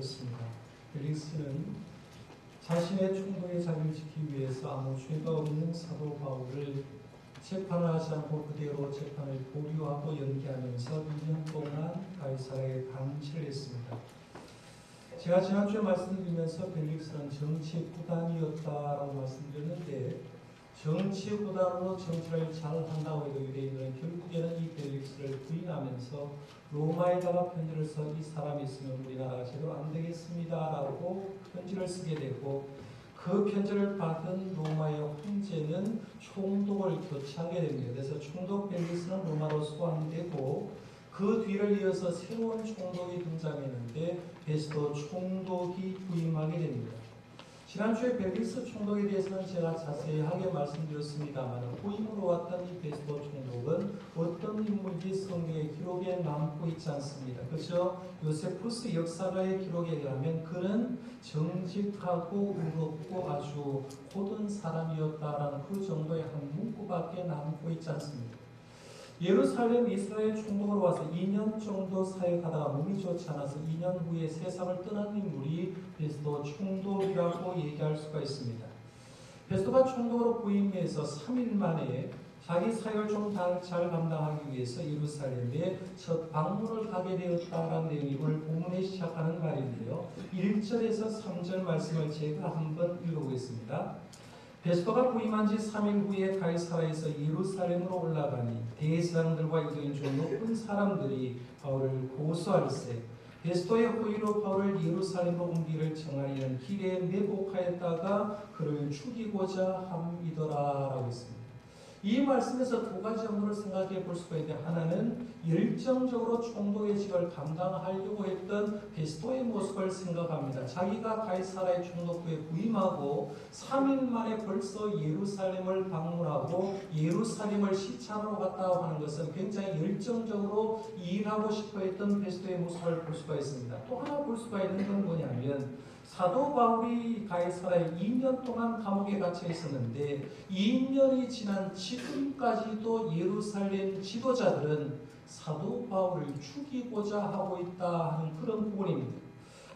그렇습니다. 펠릭스는 자신의 총독의 자리를 지키기 위해서 아무 죄가 없는 사도 바울을 재판을 하지 않고 그대로 재판을 보류하고 연기하면서 2년 동안 가이사라에 감시를 했습니다. 제가 지난주에 말씀드리면서 펠릭스는 정치의 구단이었다라고 말씀드렸는데, 정치의 구단으로 정치를 잘 한다고 해도 유대인들은 결국에는 이 펠릭스를 부인하면서 로마에다가 편지를 써 이 사람이 있으면 우리나라가 제대로 안 되겠습니다라고 편지를 쓰게 되고, 그 편지를 받은 로마의 황제는 총독을 교체하게 됩니다. 그래서 총독 펠릭스는 로마로 소환되고, 그 뒤를 이어서 새로운 총독이 등장했는데 베스도 총독이 부임하게 됩니다. 지난주에 펠릭스 총독에 대해서는 제가 자세하게 말씀드렸습니다만, 후임으로 왔던 이 베스도 총독은 어떤 인물인지 성경의 기록에 남고 있지 않습니다. 그죠? 요세푸스 역사가의 기록에 의하면 그는 정직하고 의롭고 아주 고든 사람이었다라는 그 정도의 한 문구밖에 남고 있지 않습니다. 예루살렘 이스라엘 총독으로 와서 2년 정도 사역하다가 몸이 좋지 않아서 2년 후에 세상을 떠난 인물이 베스도 총독이라고 얘기할 수가 있습니다. 베스도가 총독으로 부임해서 3일 만에 자기 사역을 좀 잘 감당하기 위해서 예루살렘에 첫 방문을 가게 되었다라는 내용이 오늘 본문에 시작하는 말인데요. 1절에서 3절 말씀을 제가 한번 읽어보겠습니다. 베스도가 부임한 지 3일 후에 가이사라에서 예루살렘으로 올라가니 대제사장들과 유대인 중 높은 사람들이 바울을 고소할세, 베스도의 호의로 바울을 예루살렘으로 옮기기를 청하려는 길에 매복하였다가 그를 죽이고자 함이더라라고 했습니다. 이 말씀에서 두 가지 업무를 생각해 볼 수가 있는데, 하나는 열정적으로 총독의 직을 감당하려고 했던 베스도의 모습을 생각합니다. 자기가 가이사라의 총독부에 부임하고 3일 만에 벌써 예루살렘을 방문하고 예루살렘을 시찰하러 갔다고 하는 것은 굉장히 열정적으로 일하고 싶어 했던 베스도의 모습을 볼 수가 있습니다. 또 하나 볼 수가 있는 건 뭐냐면, 사도 바울이 가이사라에 2년 동안 감옥에 갇혀 있었는데 2년이 지난 지금까지도 예루살렘 지도자들은 사도 바울을 죽이고자 하고 있다 하는 그런 부분입니다.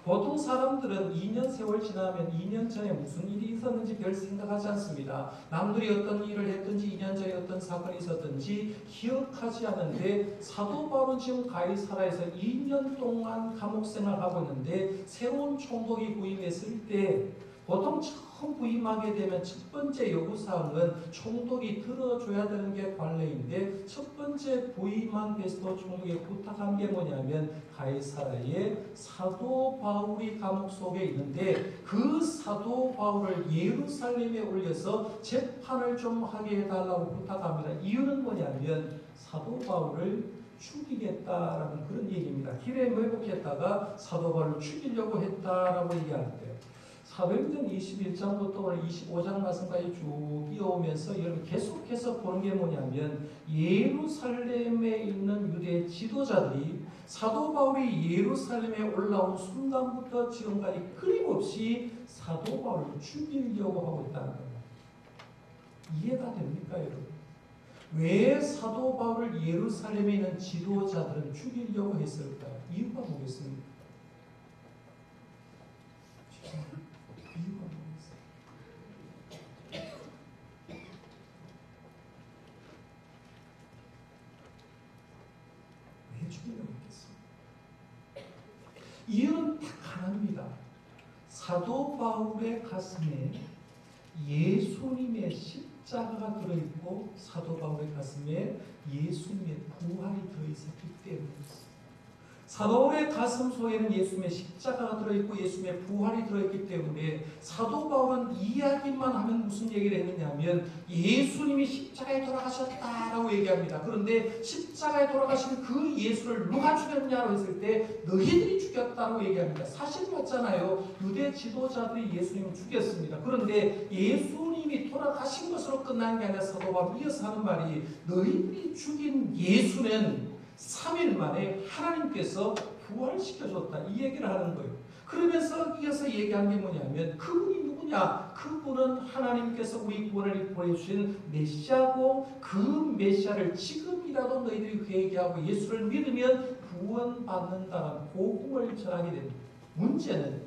보통 사람들은 2년 세월 지나면 2년 전에 무슨 일이 있었는지 별 생각하지 않습니다. 남들이 어떤 일을 했든지 2년 전에 어떤 사건이 있었든지 기억하지 않는데, 사도 바울은 지금 가이사라에서 2년 동안 감옥 생활하고 있는데 새로운 총독이 부임했을 때 보통 처음 부임하게 되면 첫 번째 요구사항은 총독이 들어줘야 되는 게 관례인데, 첫 번째 부임한 베스도 총독이 부탁한 게 뭐냐면 가이사라에 사도 바울이 감옥 속에 있는데 그 사도 바울을 예루살렘에 올려서 재판을 좀 하게 해달라고 부탁합니다. 이유는 뭐냐면 사도 바울을 죽이겠다라는 그런 얘기입니다. 길에 매복했다가 사도 바울을 죽이려고 했다라고 얘기하는데요. 사도행전 21장부터 오늘 25장 말씀까지 쭉 이어오면서 여러분 계속해서 보는 게 뭐냐면, 예루살렘에 있는 유대 지도자들이 사도 바울이 예루살렘에 올라온 순간부터 지금까지 끊임없이 사도 바울을 죽이려고 하고 있다는 거예요. 이해가 됩니까, 여러분? 왜 사도 바울을 예루살렘에 있는 지도자들은 죽이려고 했을까요? 이유가 뭐겠습니까? 이유가 뭐겠어요? 왜 죽이려고 했겠습니까? 이유는 딱 하나입니다. 사도 바울의 가슴에 예수님의 십자가가 들어있고 사도 바울의 가슴에 예수님의 부활이 들어있었기 때문입니다. 사도 바울의 가슴 속에는 예수님의 십자가가 들어있고 예수님의 부활이 들어있기 때문에 사도 바울은 이야기만 하면 무슨 얘기를 했느냐면 예수님이 십자가에 돌아가셨다라고 얘기합니다. 그런데 십자가에 돌아가신 그 예수를 누가 죽였냐고 했을 때 너희들이 죽였다고 얘기합니다. 사실 맞잖아요. 유대 지도자들이 예수님을 죽였습니다. 그런데 예수님이 돌아가신 것으로 끝난 게 아니라 사도 바울이 이어서 하는 말이, 너희들이 죽인 예수는 3일 만에 하나님께서 부활시켜줬다, 이 얘기를 하는 거예요. 그러면서 이어서 얘기한 게 뭐냐면, 그분이 누구냐? 그분은 하나님께서 우리 구원을 보내주신 메시아고, 그 메시아를 지금이라도 너희들이 회개하고 예수를 믿으면 구원받는다는 복음을 전하게 됩니다. 문제는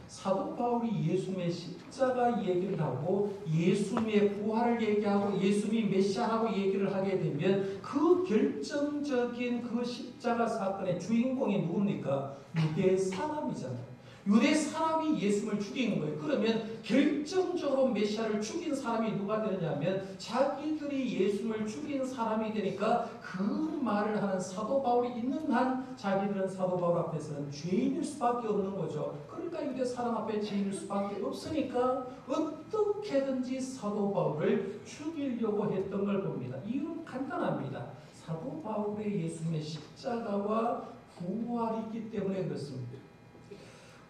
사도 바울이 예수님의 십자가 얘기를 하고 예수님의 부활을 얘기하고 예수님이 메시아라고 얘기를 하게 되면 그 결정적인 그 십자가 사건의 주인공이 누굽니까? 유대 사람이잖아요. 유대 사람이 예수님을 죽이는 거예요. 그러면 결정적으로 메시아를 죽인 사람이 누가 되느냐면 자기들이 예수님을 죽인 사람이 되니까 그 말을 하는 사도 바울이 있는 한 자기들은 사도 바울 앞에서는 죄인일 수밖에 없는 거죠. 그러니까 유대 사람 앞에 죄인일 수밖에 없으니까 어떻게든지 사도 바울을 죽이려고 했던 걸 봅니다. 이유는 간단합니다. 사도 바울의 예수님의 십자가와 부활이 있기 때문에 그렇습니다.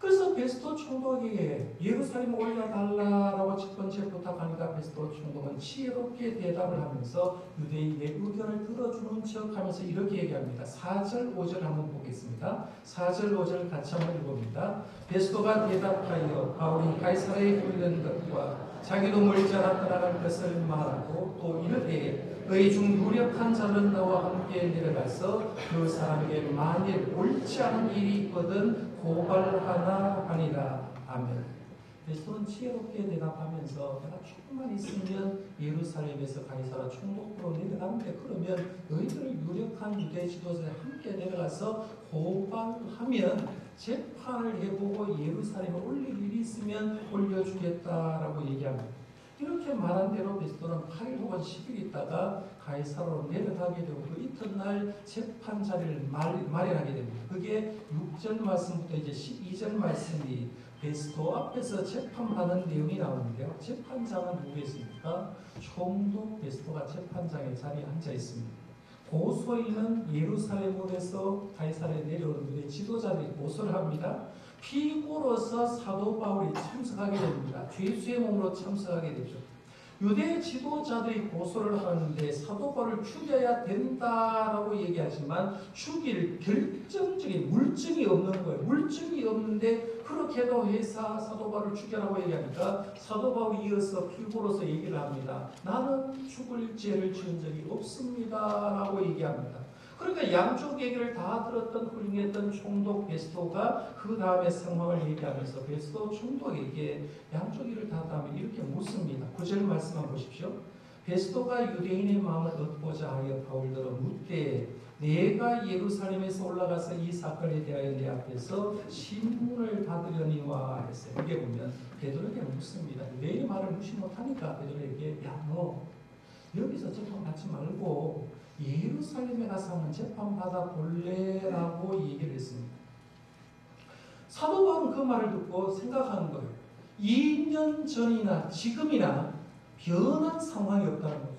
그래서 베스토 총독에게 예루살렘 올려달라라고 첫 번째 부탁하니까 베스토 총독은 지혜롭게 대답을 하면서 유대인의 의견을 들어주는 척 하면서 이렇게 얘기합니다. 4절 5절 한번 보겠습니다. 4절 5절 같이 한번 읽어봅니다. 베스토가 대답하여 바울이 가이사랴에 보이는 것과 자기도 멀지 않아 떠나갈 것을 말하고 또 이르되 너희 중 유력한 자는 나와 함께 내려가서 그 사람에게 만일 옳지 않은 일이 있거든 고발하나 하니라. 아멘. 베스토는 지혜롭게 대답하면서 내가 조금만 있으면 예루살렘에서 가이사랴 총독부로 내려가는데 그러면 너희들 유력한 유대 지도자에 함께 내려가서 고발하면 재판을 해보고 예루살렘에 올릴 일이 있으면 올려주겠다라고 얘기합니다. 이렇게 말한 대로 베스토는 8일 혹은 10일 있다가 가이사랴로 내려가게 되고 그 이튿날 재판 자리를 마련하게 됩니다. 그게 6절 말씀부터 이제 12절 말씀이 베스토 앞에서 재판받는 내용이 나오는데요. 재판장은 누구였습니까? 총독 베스토가 재판장의 자리에 앉아 있습니다. 고소인은 예루살렘에서 가이사랴에 내려오는 유대 지도자들이 고소를 합니다. 피고로서 사도 바울이 참석하게 됩니다. 죄수의 몸으로 참석하게 되죠. 유대 지도자들이 고소를 하는데 사도 바울을 죽여야 된다라고 얘기하지만 죽일 결정적인 물증이 없는 거예요. 물증이 없는데 그렇게도 해서 사도 바울을 죽여라고 얘기하니까 사도 바울이 이어서 피고로서 얘기를 합니다. 나는 죽을 죄를 지은 적이 없습니다라고 얘기합니다. 그러니까 양쪽 얘기를 다 들었던 훌륭했던 총독 베스토가 그 다음에 상황을 얘기하면서 베스토 총독에게 양쪽 얘기를 다 다음에 이렇게 묻습니다. 9절 말씀만 보십시오. 베스토가 유대인의 마음을 얻고자 하여 바울더러 묻되 내가 예루살렘에서 올라가서 이 사건에 대하여 내 앞에서 신문을 받으려니와 했어요. 이게 보면 베드로에게 묻습니다. 유대인의 말을 무시 못하니까 베드로에게 야 너 여기서 재판 받지 말고 예루살렘에 가서 한번 재판 받아 볼래라고 얘기를 했습니다. 사도 바울은 그 말을 듣고 생각하는 거예요. 2년 전이나 지금이나 변한 상황이 없다는 거죠.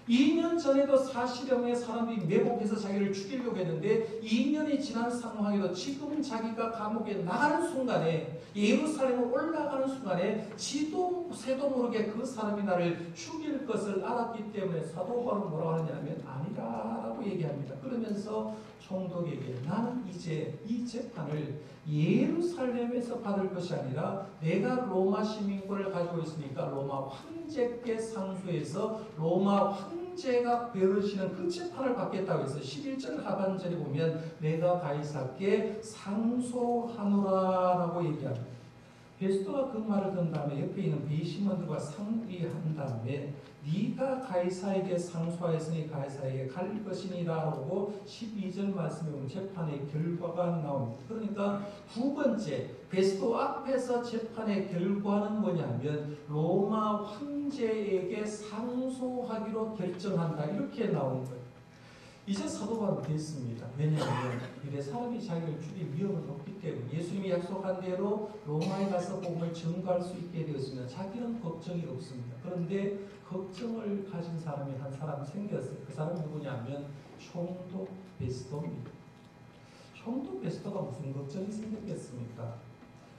2년 전에도 40여 명의 사람들이 매복해서 자기를 죽이려고 했는데 2년이 지난 상황에도 지금 자기가 감옥에 나가는 순간에 예루살렘으로 올라가는 순간에 지도 새도 모르게 그 사람이 나를 죽일 것을 알았기 때문에 사도 바울은 뭐라고 하느냐면 아니라라고 얘기합니다. 그러면서 총독에게 나는 이제 이 재판을 예루살렘에서 받을 것이 아니라 내가 로마 시민권을 가지고 있으니까 로마 황제께 상소해서 로마 황제가 베르시는 그 재판을 받겠다고 해서 11절 하반절에 보면 내가 가이사께 상소하노라라고 얘기합니다. 베스토가 그 말을 든 다음에 옆에 있는 배심원들과 상의한 다음에 네가 가이사에게 상소하였으니 가이사에게 갈 것이니라고 12절 말씀에 보면 재판의 결과가 나옵니다. 그러니까 두 번째 베스토 앞에서 재판의 결과는 뭐냐면 로마 황제에게 상소하기로 결정한다 이렇게 나오는 거예요. 이제 사도 바울은 됐습니다. 왜냐하면 유대 사람이 자기를 죽일 위험은 없기 때문에 예수님이 약속한 대로 로마에 가서 복음을 증거할 수 있게 되었습니다. 자기는 걱정이 없습니다. 그런데 걱정을 가진 사람이 한 사람 생겼어요. 그 사람이 누구냐면 총독 베스토입니다. 총독 베스토가 무슨 걱정이 생겼겠습니까?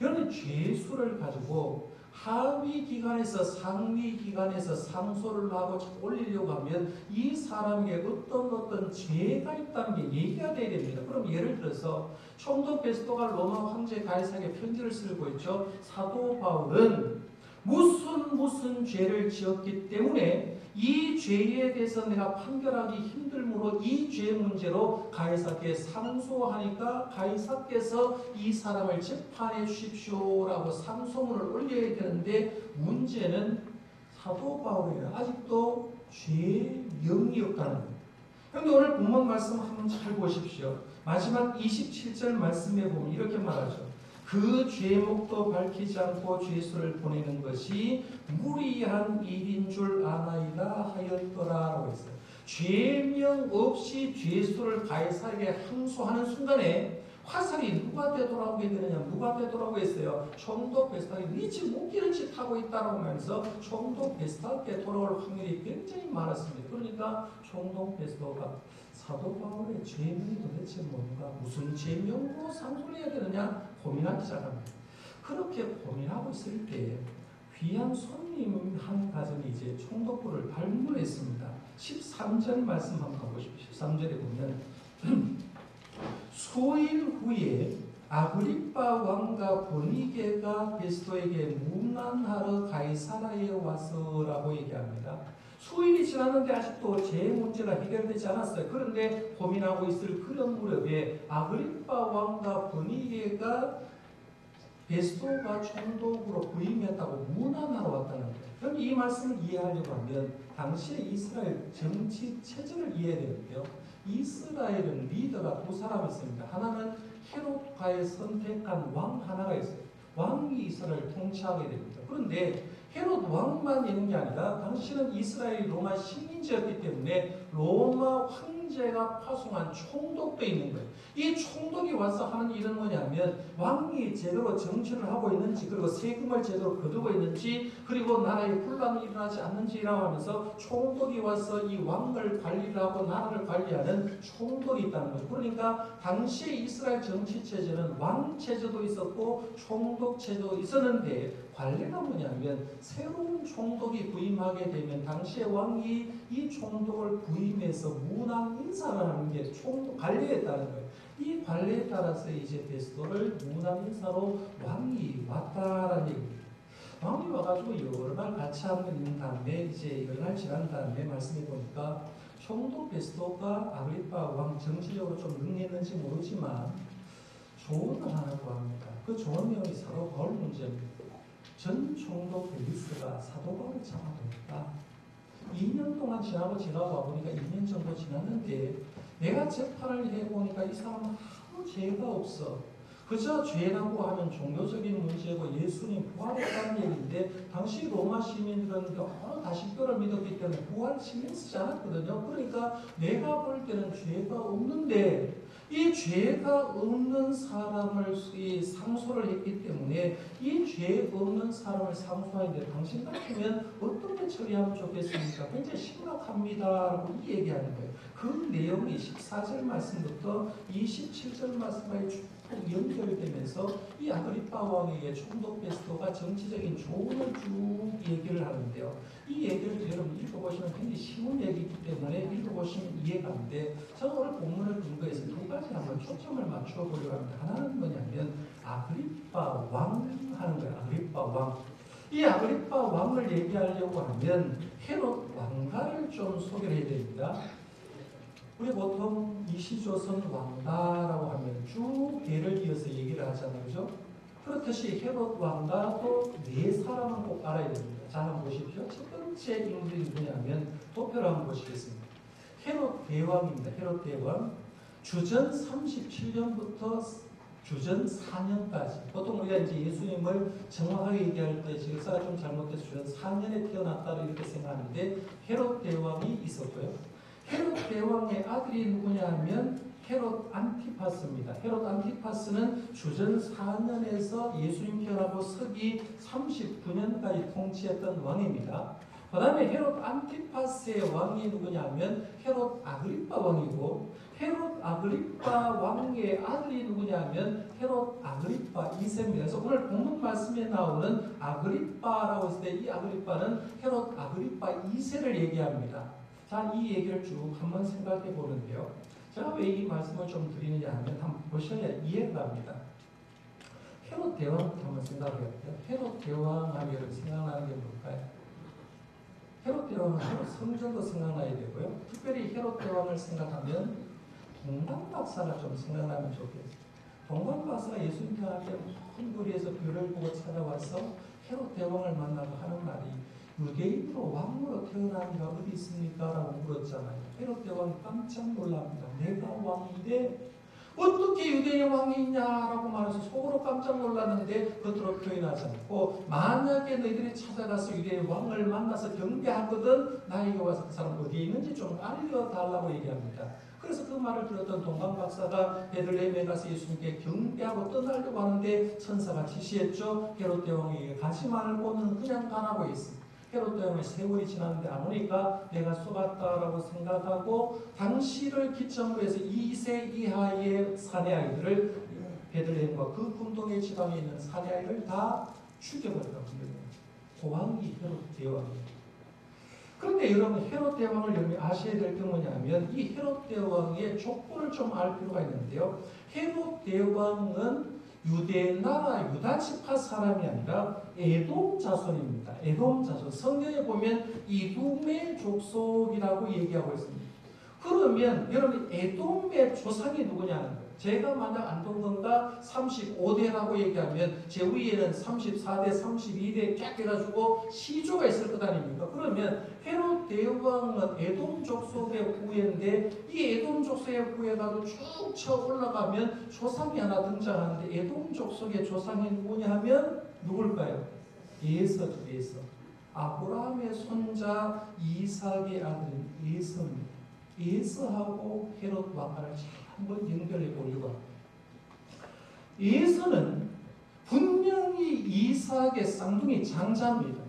여러분 죄수를 가지고 하위 기관에서 상위 기관에서 상소를 하고 올리려고 하면 이 사람에게 어떤 죄가 있다는 게 얘기가 돼야 됩니다. 그럼 예를 들어서 총독 베스토가 로마 황제 가이사에게 편지를 쓰고 있죠. 사도 바울은 무슨 죄를 지었기 때문에 이 죄에 대해서 내가 판결하기 힘들므로 이 죄 문제로 가이사께 상소하니까 가이사께서 이 사람을 재판해 주십시오라고 상소문을 올려야 되는데 문제는 사도 바울에게 아직도 죄명이 없다는 거예요. 그런데 오늘 본문 말씀 한번 잘 보십시오. 마지막 27절 말씀에 보면 이렇게 말하죠. 그 죄목도 밝히지 않고 죄수를 보내는 것이 무리한 일인 줄 아나이다 하였더라라고 했어요. 죄명 없이 죄수를 가이사에게 항소하는 순간에 화살이 누가 되돌아오게 되느냐? 누가 되돌아오게 했어요? 총독 베스닥이 네 지금 웃기는 짓 하고 있다라고 하면서 총독 베스닥에 돌아올 확률이 굉장히 많았습니다. 그러니까 총독 베스닥가 사도 바울의 죄명이 도대체 뭔가, 무슨 죄명으로 상소를 해야 되느냐 고민하기 시작합니다. 그렇게 고민하고 있을 때 귀한 손님 한 가정이 이제 총독부를 방문했습니다. 13절 말씀 한번 가보십시오. 13절에 보면 수일 후에 아그리빠 왕과 버니게가 베스도에게 문안하러 가이사라에 와서라고 얘기합니다. 수일이 지났는데 아직도 죄 문제가 해결되지 않았어요. 그런데 고민하고 있을 그런 무렵에 아그리빠 왕과 버니게가 베스도가 총독으로 부임했다고 문안하러 왔다는 거예요. 그럼 이 말씀을 이해하려고 하면 당시의 이스라엘 정치 체제를 이해해야 되는데요. 이스라엘은 리더가 두 사람이 있습니다. 하나는 헤롯과의 선택한 왕 하나가 있어요. 왕이 이스라엘을 통치하게 됩니다. 그런데 헤롯 왕만 있는 게 아니라 당시는 이스라엘이 로마 식민지였기 때문에 로마 황제가 파송한 총독도 있는 거예요. 이 총독이 와서 하는 일은 뭐냐면 왕이 제대로 정치를 하고 있는지, 그리고 세금을 제대로 거두고 있는지, 그리고 나라에 혼란이 일어나지 않는지라고 하면서 총독이 와서 이 왕을 관리를 하고 나라를 관리하는 총독이 있다는 거예요. 그러니까 당시에 이스라엘 정치 체제는 왕 체제도 있었고 총독 체제도 있었는데 관례가 뭐냐면 새로운 총독이 부임하게 되면 당시의 왕이 이 총독을 부임해서 문안 인사를 하는 게 총독 관례였다는 거예요. 이 관례에 따라서 이제 베스도를 문안 인사로 왕이 왔다라는 얘기입니다. 왕이 와가지고 여러 날 같이 있는 다음에 이제 여러 날 지난 다음에 말씀해 보니까 총독 베스도가 아그리빠 왕 정치적으로 좀 능했는지 모르지만 조언을 하나 구합니다. 그 조언 내용이 사도 바울 문제입니다. 전 총독 벨리스가 사도 바울을 잡아뒀다. 2년 동안 지나고 와보니까 2년 정도 지났는데 내가 재판을 해보니까 이 사람은 아무 죄가 없어. 그저 죄라고 하면 종교적인 문제고 예수님 부활했다는 얘기인데 당시 로마 시민들은 여러 다신교를 믿었기 때문에 부활 신경 쓰지 않았거든요. 그러니까 내가 볼 때는 죄가 없는데 이 죄가 없는 사람을 상소를 했기 때문에 이 죄 없는 사람을 상소하는데 당신 같으면 어떻게 처리하면 좋겠습니까? 굉장히 심각합니다라고 이 얘기하는 거예요. 그 내용이 14절 말씀부터 27절 말씀까지 쭉 연결되면서 이 아그리빠 왕에게 총독 베스도가 정치적인 조언을 쭉 얘기를 하는데요. 이 얘기를 여러분 읽어보시면 굉장히 쉬운 얘기이기 때문에 읽어보시면 이해가 안 돼. 저는 오늘 본문을 근거해서 두 가지 한번 초점을 맞춰 보려고 합니다. 하나는 뭐냐면 아그리빠 왕 하는 거예요. 아그리빠 왕. 이 아그리빠 왕을 얘기하려고 하면 헤롯 왕가를 좀 소개를 해야 됩니다. 우리 보통 이시조선 왕가라고 하면 쭉 대를 이어서 얘기를 하잖아요. 그죠? 그렇듯이 헤롯 왕가도 네 사람은 꼭 알아야 됩니다. 자, 한번 보십시오. 첫 번째 인물이 누구냐면 도표를 한번 보시겠습니다. 헤롯 대왕입니다. 헤롯 대왕. 주전 37년부터 주전 4년까지. 보통 우리가 이제 예수님을 정확하게 얘기할 때 역사가 좀 잘못돼서 주전 4년에 태어났다고 이렇게 생각하는데 헤롯 대왕이 있었고요. 헤롯 대왕의 아들이 누구냐 하면 헤롯 안티파스입니다. 헤롯 안티파스는 주전 4년에서 예수님 태어나고 서기 39년까지 통치했던 왕입니다. 그 다음에 헤롯 안티파스의 왕이 누구냐 하면 헤롯 아그리빠 왕이고 헤롯 아그리빠 왕의 아들이 누구냐 하면 헤롯 아그리빠 2세입니다. 그래서 오늘 본문 말씀에 나오는 아그리빠라고 했을 때 이 아그리빠는 헤롯 아그리빠 2세를 얘기합니다. 자, 이 얘기를 쭉 한번 생각해 보는데요. 제가 왜 이 말씀을 좀 드리느냐 하면 한번 보셔야 이해가 갑니다. 헤롯 대왕부터 한번 생각해볼게요. 헤롯 대왕 하면 생각나는 게 뭘까요? 헤롯 대왕은 헤롯 성전도 생각나야 되고요. 특별히 헤롯 대왕을 생각하면 동방박사가 좀 생각나면 좋겠어요. 동방박사가 예수님 태어날 때 큰 거리에서 별을 보고 찾아와서 헤롯 대왕을 만나고 하는 말이 유대인으로 왕으로 태어난 이가 어디 있습니까? 라고 물었잖아요. 헤롯 대왕이 깜짝 놀랍니다. 내가 왕인데 어떻게 유대인 왕이 있냐라고 말해서 속으로 깜짝 놀랐는데 겉으로 표현하지 않고 만약에 너희들이 찾아가서 유대인 왕을 만나서 경배하거든 나에게 와서 그 사람 어디에 있는지 좀 알려달라고 얘기합니다. 그래서 그 말을 들었던 동방박사가 베들레헴에 가서 예수님께 경배하고 떠나려고 하는데 천사가 지시했죠. 헤롯 대왕에게 가지 말고는 그냥 가라고 했습니다. 헤롯 대왕의 세월이 지났는데 안 오니까 내가 속았다라고 생각하고 당시를 기점으로 해서 2세 이하의 사내아이들을 베들레헴과 그 군동의 지방에 있는 사내아이를 다 죽여버렸다고 합니다. 고왕이 헤롯 대왕입니다. 그런데 여러분 헤롯 대왕을 여러분이 아셔야 될 게 뭐냐면 이 헤롯 대왕의 족보를 좀 알 필요가 있는데요. 헤롯 대왕은 유대 나라 유다 지파 사람이 아니라 에돔 자손입니다. 에돔 자손. 성경에 보면 이둠의 족속이라고 얘기하고 있습니다. 그러면 여러분 에돔의 조상이 누구냐는 거예요. 제가 만약 안동건가 35대라고 얘기하면 제 위에는 34대, 32대 쫙 해가지고 시조가 있을 것 아닙니까? 그러면 헤롯 대왕은 에돔 족속의 후예인데 이 에돔 족속의 후예가도 쭉 쳐 올라가면 조상이 하나 등장하는데 에돔 족속의 조상이 누구냐 하면 누굴까요? 에서죠. 에서. 아브라함의 손자 이삭의 아들인 에서입니다. 에서하고 헤롯 왕가를 한번 연결해 보려고 합니다. 에서는 분명히 이삭의 쌍둥이 장자입니다.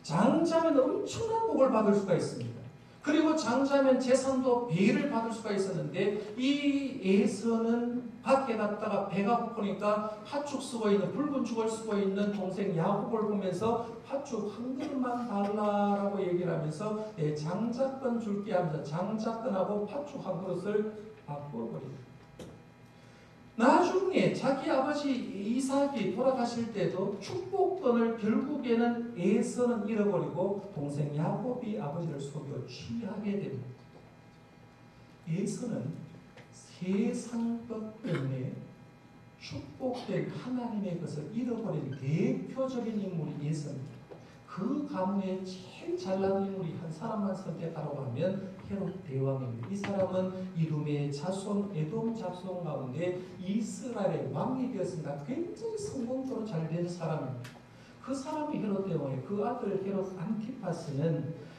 장자면 엄청난 복을 받을 수가 있습니다. 그리고 장자면 재산도 배를 받을 수가 있었는데 이 에서는 밖에 갔다가 배가 고프니까 팥죽 쓰고 있는 붉은 죽을 쓰고 있는 동생 야곱을 보면서 팥죽 한 그릇만 달라라고 얘기를 하면서 내 장자권 줄게 하면서 장자권하고 팥죽 한 그릇을 바꿔버립니다. 나중에 자기 아버지 이삭이 돌아가실 때도 축복권을 결국에는 에서는 잃어버리고 동생 야곱이 아버지를 속여 취하게 됩니다. 에서는 세상 것 때문에 축복된 하나님의 것을 잃어버린 대표적인 인물이 에서입니다. 그 가문에 제일 잘난 인물이 한 사람만 선택하라고 하면 헤롯 대왕입니다. 이 사람은 이둠의 자손, 에돔 자손 가운데 이스라엘의 왕이 되었습니다. 굉장히 성공적으로 잘 된 사람입니다. 그 사람이 헤롯 대왕이에요. 그 아들 헤롯 안티파스는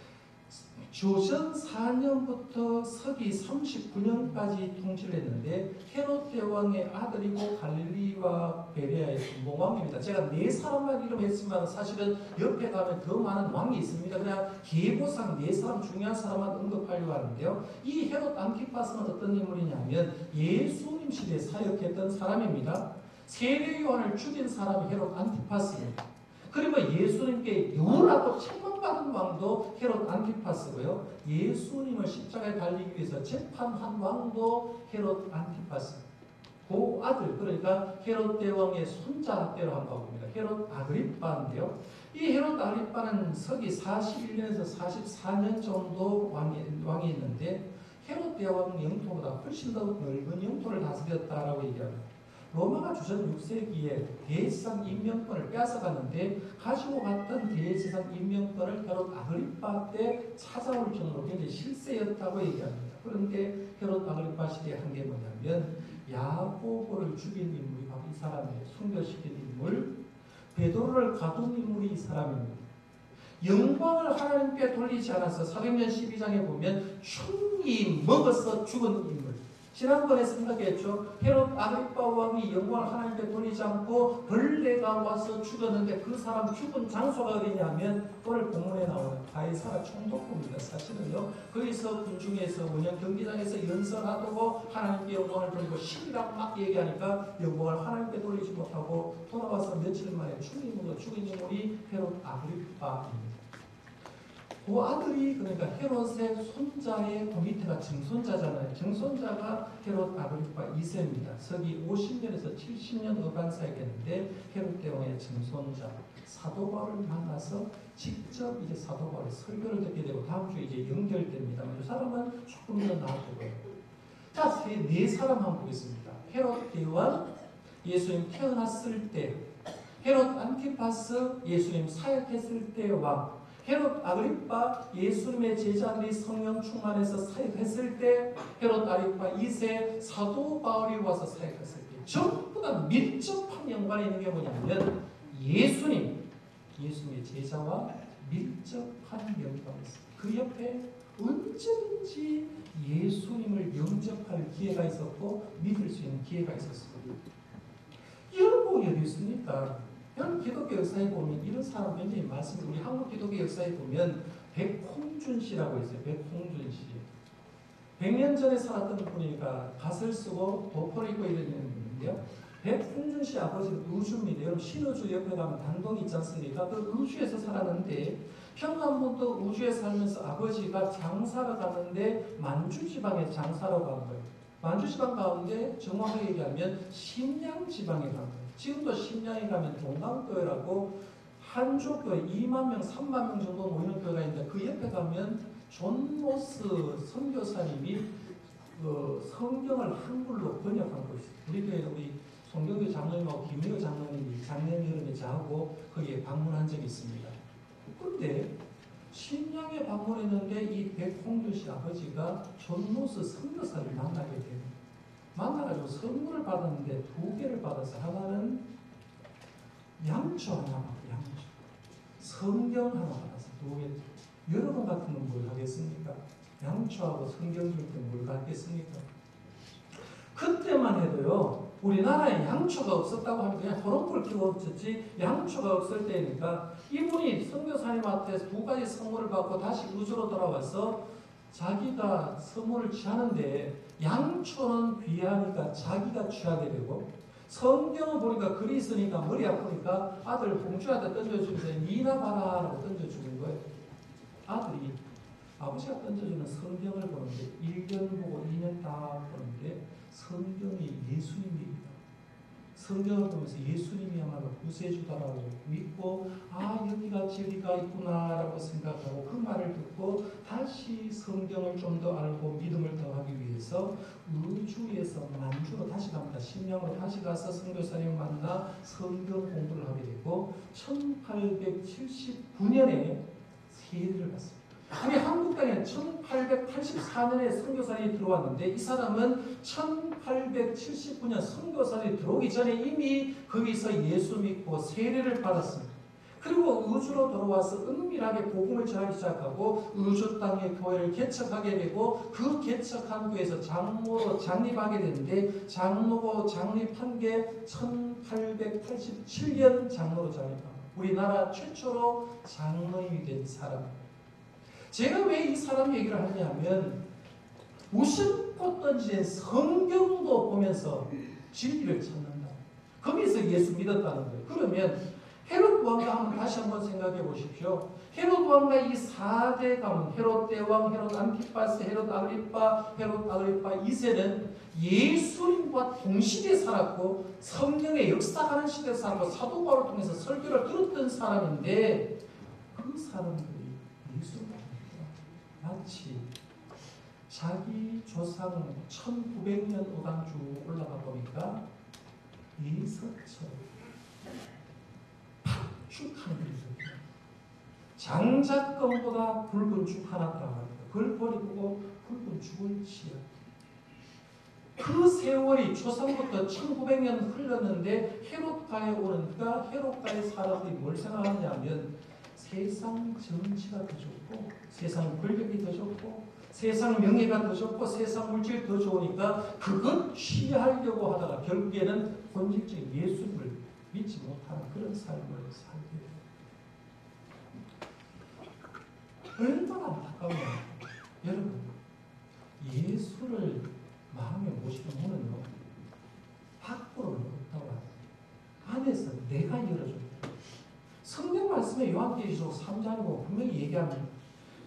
조선 4년부터 서기 39년까지 통치를 했는데 헤롯 대왕의 아들이고 갈릴리와 베레아의 분봉왕입니다. 제가 네 사람만 이름했지만 사실은 옆에 가면 더 많은 왕이 있습니다. 그냥 계보상 네 사람 중요한 사람만 언급하려고 하는데요. 이 헤롯 안티파스는 어떤 인물이냐면 예수님 시대에 사역했던 사람입니다. 세례 요한을 죽인 사람이 헤롯 안티파스입니다. 그리고 예수님께 유라고 책망받은 왕도 헤롯 안티파스고요. 예수님을 십자가에 달리기 위해서 재판한 왕도 헤롯 안티파스. 그 아들, 그러니까 헤롯 대왕의 손자 때로 한 겁니다. 헤롯 아그리빠인데요. 이 헤롯 아그리빠는 서기 41년에서 44년 정도 왕이 있는데 헤롯 대왕 영토보다 훨씬 더 넓은 영토를 다스렸다라고 얘기합니다. 로마가 주전 6세기에 대제사장 임명권을 뺏어갔는데 가지고 갔던 대제사장 임명권을 헤롯 아그리빠 때 찾아올 정도로 굉장히 실세였다고 얘기합니다. 그런데 헤롯 아그리빠 시대에 한 게 뭐냐면 야고보를 죽인 인물이 바로 이 사람이에요. 순교시킨 인물. 베드로를 가둔 인물이 이 사람입니다. 영광을 하나님께 돌리지 않아서 사도행전 12장에 보면 충이 먹어서 죽은 인물. 지난번에 생각했죠. 헤롯 아그리빠 왕이 영광을 하나님께 돌리지 않고 벌레가 와서 죽었는데 그 사람 죽은 장소가 어디냐면 오늘 본문에 나오는 가이사라 총독부입니다. 사실은요. 거기서 군중에서 원형 경기장에서 연설하고 하나님께 영광을 돌리고 신이라고 막 얘기하니까 영광을 하나님께 돌리지 못하고 돌아와서 며칠 만에 충이 먹어 죽은 인물이 헤롯 아그리빠입니다. 그 아들이 그러니까 헤롯의 손자의 그 밑에가 증손자잖아요. 증손자가 헤롯 아그리파 2세입니다. 서기 50년에서 70년 어간 사이겠는데 헤롯 대왕의 증손자 사도 바울을 만나서 직접 이제 사도 바울의 설교를 듣게 되고 다음 주에 이제 연결됩니다. 이 사람은 조금 더 나아지고요. 자, 네 사람 한번 보겠습니다. 헤롯 대왕 예수님 태어났을 때, 헤롯 안티파스 예수님 사역했을 때와 헤롯 아그리파 예수님의 제자들이 성령 충만해서 사역했을 때, 헤롯 아그리파 2세 사도 바울이 와서 사역했을 때 전부 다 밀접한 연관이 있는 게 뭐냐면 예수님의 제자와 밀접한 연관이 있습니다. 그 옆에 언제든지 예수님을 영접할 기회가 있었고 믿을 수 있는 기회가 있었습니다. 이런 복이 어디 있습니까? 여러분 기독교 역사에 보면 이런 사람 굉장히 많습니다. 우리 한국 기독교 역사에 보면 백홍준 씨라고 있어요. 백홍준 씨. 100년 전에 살았던 분이니까 갓을 쓰고 도포를 입고 이런 분인데요. 백홍준 씨 아버지는 의주입니다. 여러분 신의주 옆에 가면 단동이 있지 않습니까? 그 의주에서 살았는데 평안북도 의주에 살면서 아버지가 장사를 가는데 만주지방에 장사로 간 거예요. 만주지방 가운데 정확하게 얘기하면 심양지방에 간 거예요. 지금도 심양에 가면 동강교회라고 한족교회 2만 명, 3만 명 정도 모이는 교회가 있는데 그 옆에 가면 존 모스 선교사님이 성경을 한글로 번역한 곳이 있어요. 우리 교회 우리 송경규 장로님하고 김미호 장로님이 작년 여름에 저하고 거기에 방문한 적이 있습니다. 그런데 심양에 방문했는데 이 백홍준 씨 아버지가 존 모스 선교사를 만나게 돼요. 만나가지고 선물을 받았는데 2개를 받아서 하나는 양초 하나 받고 양초 성경 하나 받아서 2개. 여러분 같으면 뭘 하겠습니까? 양초하고 성경 줄 때 뭘 갖겠습니까? 그때만 해도요 우리나라에 양초가 없었다고 하면 그냥 호롱불 켜고 없었지 양초가 없을 때니까 이분이 선교사님한테 2가지 선물을 받고 다시 우주로 돌아와서 자기가 선물을 취하는데 양초는 귀하니까 자기가 취하게 되고 성경을 보니까 글이 있으니까 머리 아프니까 아들 봉주한테 던져주면서 니나 봐라 라고 던져주는 거예요. 아들이 아버지가 던져주는 성경을 보는데 1년 보고 2년 다 보는데 성경이 예수님입니다. 성경을 보면서 예수님이야말로 구세주다라고 믿고 여기가 진리가 있구나라고 생각하고 그 말을 듣고 다시 성경을 좀 더 알고 믿음을 더하기 위해서 의주에서 만주로 다시 갑니다. 심양으로 다시 가서 선교사님 만나 성경 공부를 하게 되고 1879년에 세례를 받습니다. 우리 한국 땅에 1884년에 선교사님이 들어왔는데 이 사람은 1879년 선교사님이 들어오기 전에 이미 거기서 예수 믿고 세례를 받았습니다. 그리고 의주로 돌아와서 은밀하게 복음을 전하기 시작하고 의주 땅에 교회를 개척하게 되고 그 개척한 교회에서 장로로 장립하게 되는데 장로고 장립한 게 1887년 장로로 장립합니다. 우리나라 최초로 장로인이 된 사람입니다. 제가 왜 이 사람 얘기를 하냐면 우습고 던진 성경도 보면서 진리를 찾는다. 거기서 예수 믿었다는 거예요. 그러면 헤롯 왕과 한번 다시 한번 생각해 보십시오. 헤롯 왕과 이 4대 가문 헤롯 대왕, 헤롯 안티파스, 헤롯 아그리파 2세는 예수님과 동시대에 살았고 성령의 역사하는 시대에 살았고 사도 바울을 통해서 설교를 들었던 사람인데 그 사람들이 예수를 마치 자기 조상 1900년 어간 쭉 올라가 보니까 예서처럼 팥죽한 그릇 장작검보다 굵은 죽 하나 따라갑니다. 그걸 버리고 굵은 죽을 치야. 그 세월이 조상부터 1900년 흘렀는데 헤롯가에 오니까 헤롯가의 사람들이 뭘 생각하냐면 세상 정치가 더 좋고 세상 권력이 더 좋고 세상 명예가 더 좋고 세상 물질이 더 좋으니까 그것 취하려고 하다가 결국에는 본질적인 예수를 믿지 못하는 그런 삶을 살게 돼요. 얼마나 안타까워요. 여러분 예수를 마음에 모시는 문은요 밖으로는 없다고 해요. 안에서 내가 열어줍니다. 성경 말씀에 요한계시록 3장이고 분명히 얘기합니다.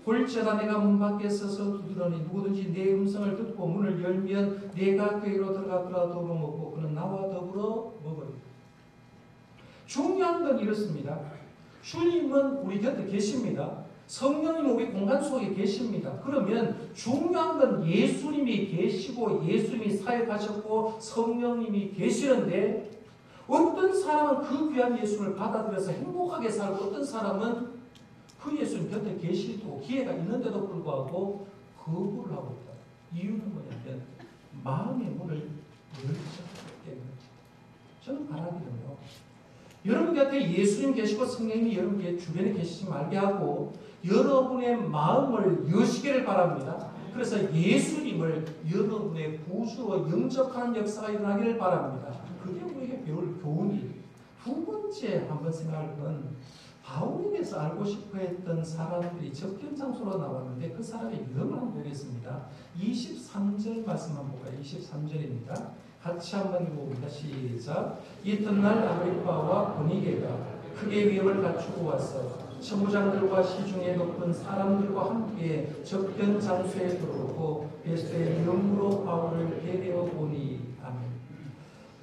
볼지어다 내가 문 밖에 서서 두드러니 누구든지 내 음성을 듣고 문을 열면 내가 그에게로 들어가 더불어 먹고 그는 나와 더불어 먹으리라. 중요한 건 이렇습니다. 주님은 우리 곁에 계십니다. 성령님은 우리 공간 속에 계십니다. 그러면 중요한 건 예수님이 계시고 예수님이 사역하셨고 성령님이 계시는데 어떤 사람은 그 귀한 예수를 받아들여서 행복하게 살고 어떤 사람은 그 예수님 곁에 계시고 기회가 있는데도 불구하고 거부를 하고 있다. 이유는 뭐냐면 마음의 문을 열지 않기 때문에. 저는 바라기는요. 여러분 곁에 예수님 계시고 성령님이 여러분 주변에 계시지 말게 하고 여러분의 마음을 여시기를 바랍니다. 그래서 예수님을 여러분의 구주로 영접하는 역사가 일어나기를 바랍니다. 그게 우리에게 배울 교훈이. 두 번째 한번 생각할 건 바울에 대해서 알고 싶어 했던 사람들이 접견 장소로 나왔는데 그 사람의 이름을 한번 보겠습니다. 23절 말씀 한번 볼까요? 23절입니다. 같이 한번 읽어봅니다. 시작. 이튿날 아그리빠와 브니게가 크게 위험을 갖추고 와서 천부장들과 시중에 높은 사람들과 함께 접견 장소에 들어오고 베스도의 이름으로 바울을 데려오 보니. 아멘.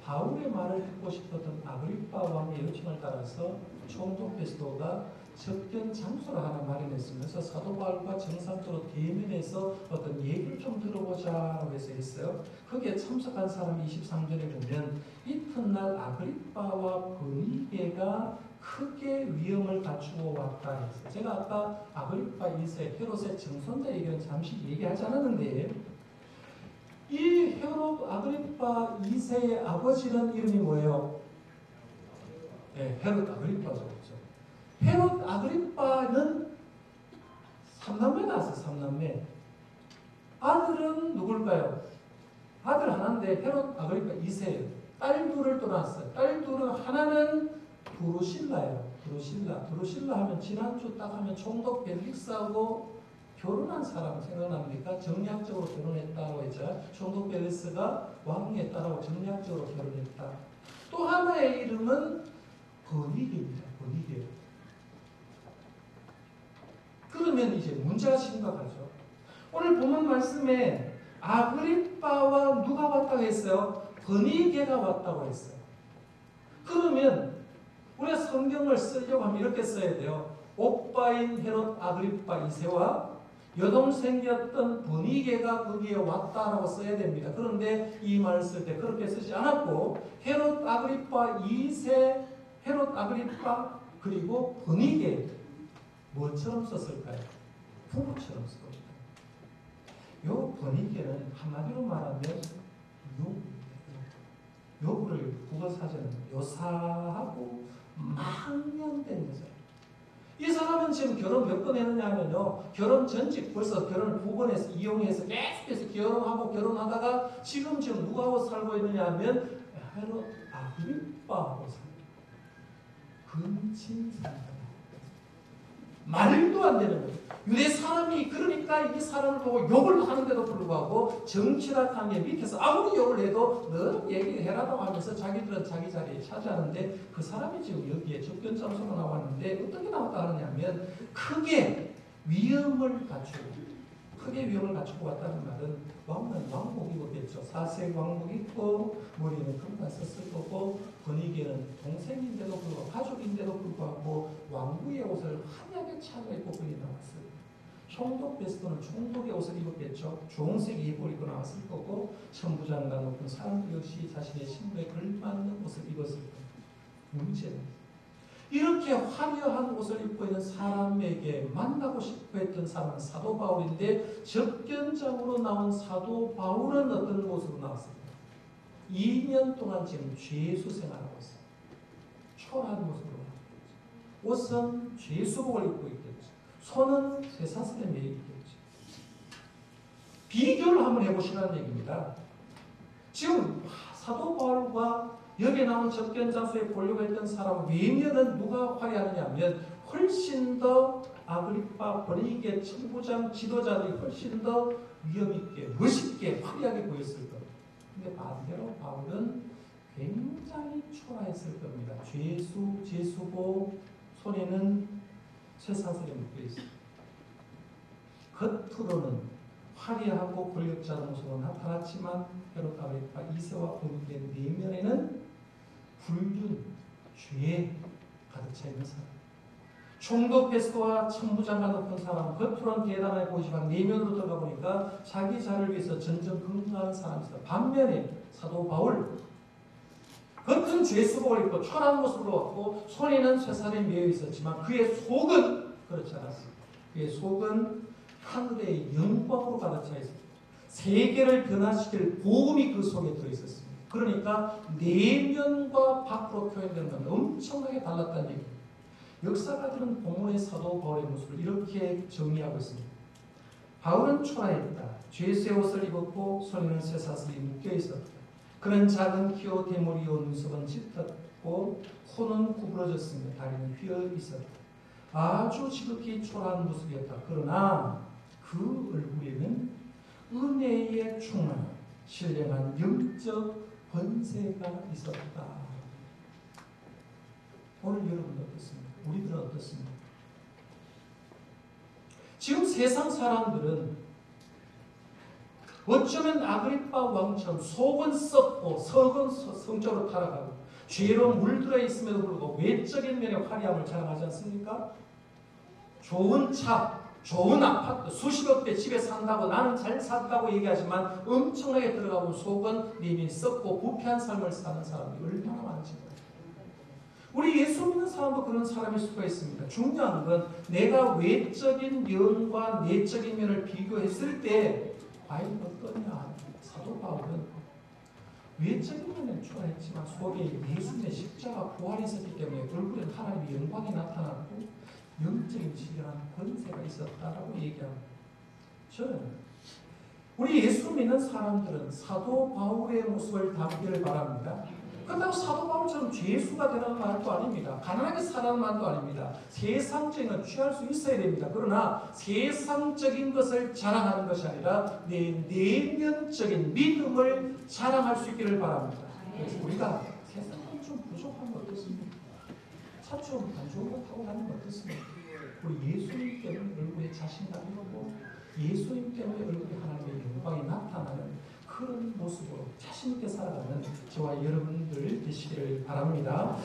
바울의 말을 듣고 싶었던 아그리빠 왕의 요청을 따라서 총독 베스도가 접견 장소를 하나 마련했으면서 사도 바울과 정상적으로 대면해서 어떤 얘기를 좀 들어보자라고 해서 했어요. 거기에 참석한 사람이 23절에 보면 이튿날 아그리빠와 브니게가 크게 위험을 갖추고 왔다 했어요. 제가 아까 아그리빠 2세 헤롯의 증손자 얘기는 잠시 얘기하지 않았는데 이 헤롯 아그리빠 2세의 아버지는 이름이 뭐예요? 네, 헤롯 아그리빠죠. 헤롯 아그리빠는 3남매 낳았어요. 3남매. 아들은 누굴까요? 아들 하나인데 헤롯 아그리빠 2세예요. 딸 둘을 또 낳았어요. 딸 둘은 하나는 드루실라예요. 드루실라 하면 지난주 딱 하면 총독 벨릭스하고 결혼한 사람 생각납니까? 정략적으로 결혼했다고 했죠. 총독 벨릭스가 왕의 딸하고 정략적으로 결혼했다. 또 하나의 이름은 버니게입니다. 버니게. 그러면 이제 문제가 심각하죠. 오늘 본문 말씀에 아그리빠와 누가 왔다고 했어요? 버니게가 왔다고 했어요. 그러면 우리가 성경을 쓰려고 하면 이렇게 써야 돼요. 오빠인 헤롯 아그리빠 2세와 여동생이었던 버니게가 거기에 왔다라고 써야 됩니다. 그런데 이 말을 쓸 때 그렇게 쓰지 않았고 헤롯 아그리빠 2세, 헤롯 아그리빠 그리고 버니게 뭐처럼 썼을까요? 부부처럼 썼습니다. 요 버니게는 한마디로 말하면 요구를 국어사전은 요사하고 망령된 여자. 이 사람은 지금 결혼 몇 번 했느냐 하면요. 결혼 전직 벌써 결혼을 2번 이용해서 계속해서 결혼하다가 지금 누구하고 살고 있느냐 하면 헤롯 아그리빠하고 살고 근친 살고 말도 안 되는 거예요. 유대 사람이 그러니까 이 사람을 보고 욕을 하는데도 불구하고 정치락한 게 밑에서 아무리 욕을 해도 너 얘기해라고 하면서 자기들은 자기 자리에 차지하는데 그 사람이 지금 여기에 접견 장소로 나왔는데 어떻게 나왔다 하느냐면 크게 위험을 갖추고 왔다는 말은 왕은 왕복 입었겠죠. 4세 왕복 입고 머리는 금발 썼을 거고 분위기는 동생인데도 불구하고 가족인데도 불구하고 왕부의 옷을 환하게 차려입고 거기 나왔어요. 총독 베스도는 총독의 옷을 입었겠죠. 주홍색 예복을 입고 나왔을 거고 천부장과 높은 사람들 역시 자신의 신부에 걸맞는 옷을 입었을 거예요. 문제는 이렇게 화려한 옷을 입고 있는 사람에게 만나고 싶어 했던 사람은 사도 바울인데 접견장으로 나온 사도 바울은 어떤 모습으로 나왔습니까? 2년 동안 지금 죄수 생활하고 있어요. 초라한 모습으로 나왔겠죠. 옷은 죄수복을 입고 있겠죠. 손은 쇠사슬에 매여 있겠죠. 비교를 한번 해보시라는 얘기입니다. 지금 사도 바울과 여기에 나온 접견 장소에 보려고 했던 사람 외면은 누가 화려하느냐 하면 훨씬 더 아그리빠 버니게 천부장 지도자들이 훨씬 더 위험있게 멋있게 화려하게 보였을 겁니다. 근데 반대로 바울은 굉장히 초라했을 겁니다. 제수복 손에는 쇠사슬에 묶여 있습니다. 겉으로는 화려하고 권력자의 모습으로 나타났지만 헤롯 아그리파 2세와 공유된 내면에는 불륜, 죄에 가득 차 있는 사람. 총독 베스트와 천부장과 높은 사람, 겉으로는 대단하게 보이지만 내면으로 들어가 보니까 자기 자를 위해서 전전 긍정하는 사람이다. 반면에 사도 바울, 겉은 죄수복을 입고 천한 모습으로 왔고 손에는 쇠사슬에 매여 있었지만 그의 속은 그렇지 않았습니다. 그의 속은 하늘의 영광으로 가득 차 있습니다. 세계를 변화시킬 복음이 그 속에 들어있었습니다. 그러니까 내면과 밖으로 표현되는 건 엄청나게 달랐다는 얘기입니다. 역사가들은 본문의 사도 바울의 모습을 이렇게 정리하고 있습니다. 바울은 초라했다. 죄수의 옷을 입었고 손에는 쇠사슬이 묶여있었다. 그는 작은 키로 대머리요 눈썹은 짙었고 코는 구부러졌습니다. 다리는 휘어있었다. 아주 지극히 초라한 모습이었다. 그러나 그 얼굴에는 은혜의 충만, 신령한 영적 권세가 있었다. 오늘 여러분 어떻습니까? 우리들은 어떻습니까? 지금 세상 사람들은 어쩌면 아그리파 왕처럼 속은 썩고 속은 성적으로 타락하고 죄로 물들어 있음에도 불구하고 외적인 면의 화려함을 자랑하지 않습니까? 좋은 차, 좋은 아파트, 수십억 대 집에 산다고 나는 잘 산다고 얘기하지만 엄청나게 들어가면 속은 내면이 썩고 부패한 삶을 사는 사람이 얼마나 많은지 몰라요. 우리 예수 믿는 사람도 그런 사람일 수가 있습니다. 중요한 건 내가 외적인 면과 내적인 면을 비교했을 때 과연 어떠냐. 사도 바울은 외적인 면은 초라했지만 속에 예수님의 십자가 부활이 있었기 때문에 얼굴에 하나님의 영광이 나타났고 영적인 신령한 권세가 있었다라고 얘기합니다. 저는 우리 예수 믿는 사람들은 사도 바울의 모습을 담기를 바랍니다. 그렇다고 사도 바울처럼 죄수가 되라는 말도 아닙니다. 가난하게 살아는 말도 아닙니다. 세상적인 건 취할 수 있어야 됩니다. 그러나 세상적인 것을 자랑하는 것이 아니라 내 내면적인 믿음을 자랑할 수 있기를 바랍니다. 그래서 우리가 세상은 좀 부족한 거 어떻습니까? 차 좀 안 좋은 거 타고 다니는 거 어떻습니까? 우리 예수님 때문에 얼굴에 자신감이 오고 예수님 때문에 얼굴에 하나님의 영광이 나타나는 그런 모습으로 자신있게 살아가는 저와 여러분들 되시기를 바랍니다.